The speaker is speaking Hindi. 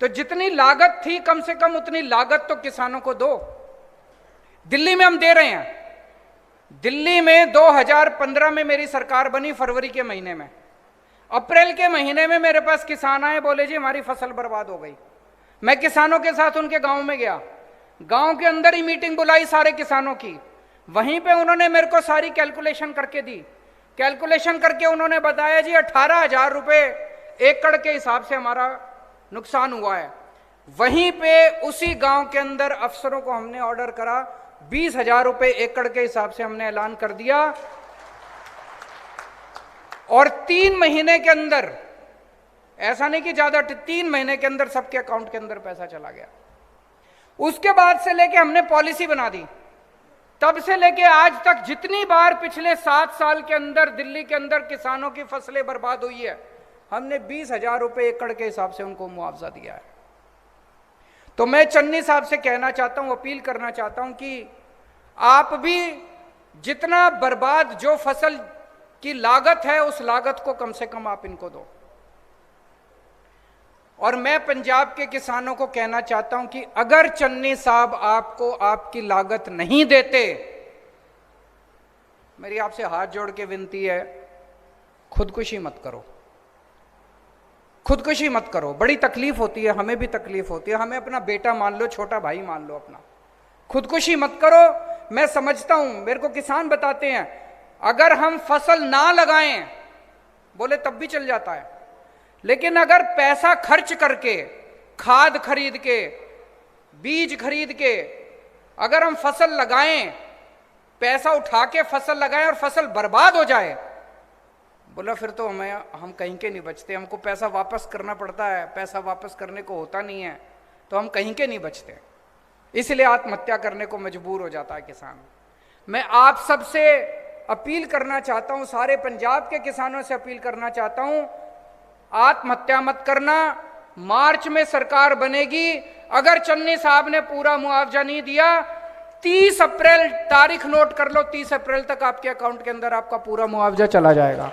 तो जितनी लागत थी कम से कम उतनी लागत तो किसानों को दो। दिल्ली में हम दे रहे हैं। दिल्ली में 2015 में मेरी सरकार बनी, फरवरी के महीने में। अप्रैल के महीने में मेरे पास किसान आए, बोले जी हमारी फसल बर्बाद हो गई। मैं किसानों के साथ उनके गांव में गया, गांव के अंदर ही मीटिंग बुलाई सारे किसानों की। वहीं पे उन्होंने मेरे को सारी कैलकुलेशन करके दी। कैलकुलेशन करके उन्होंने बताया जी 18,000 रुपये एकड़ के हिसाब से हमारा नुकसान हुआ है। वहीं पे उसी गांव के अंदर अफसरों को हमने ऑर्डर करा, 20,000 रुपये एकड़ के हिसाब से हमने ऐलान कर दिया। और 3 महीने के अंदर, ऐसा नहीं कि ज्यादा, 3 महीने के अंदर सबके अकाउंट के अंदर पैसा चला गया। उसके बाद से लेके हमने पॉलिसी बना दी। तब से लेके आज तक जितनी बार पिछले 7 साल के अंदर दिल्ली के अंदर किसानों की फसलें बर्बाद हुई है, हमने 20,000 रुपये एकड़ के हिसाब से उनको मुआवजा दिया है। तो मैं चन्नी साहब से कहना चाहता हूं, अपील करना चाहता हूं कि आप भी जितना बर्बाद जो फसल की लागत है, उस लागत को कम से कम आप इनको दो। और मैं पंजाब के किसानों को कहना चाहता हूं कि अगर चन्नी साहब आपको आपकी लागत नहीं देते, मेरी आपसे हाथ जोड़ के विनती है, खुदकुशी मत करो, खुदकुशी मत करो। बड़ी तकलीफ होती है, हमें भी तकलीफ होती है, हमें अपना बेटा मान लो, छोटा भाई मान लो अपना। खुदकुशी मत करो। मैं समझता हूं, मेरे को किसान बताते हैं, अगर हम फसल ना लगाएं, बोले तब भी चल जाता है, लेकिन अगर पैसा खर्च करके, खाद खरीद के, बीज खरीद के अगर हम फसल लगाएं, पैसा उठा के फसल लगाएं और फसल बर्बाद हो जाए, बोला फिर तो हम कहीं के नहीं बचते, हमको पैसा वापस करना पड़ता है, पैसा वापस करने को होता नहीं है, तो हम कहीं के नहीं बचते, इसलिए आत्महत्या करने को मजबूर हो जाता है किसान। मैं आप सबसे अपील करना चाहता हूं, सारे पंजाब के किसानों से अपील करना चाहता हूं, आत्महत्या मत करना। मार्च में सरकार बनेगी, अगर चन्नी साहब ने पूरा मुआवजा नहीं दिया, 30 अप्रैल तारीख नोट कर लो, 30 अप्रैल तक आपके अकाउंट के अंदर आपका पूरा मुआवजा चला जाएगा।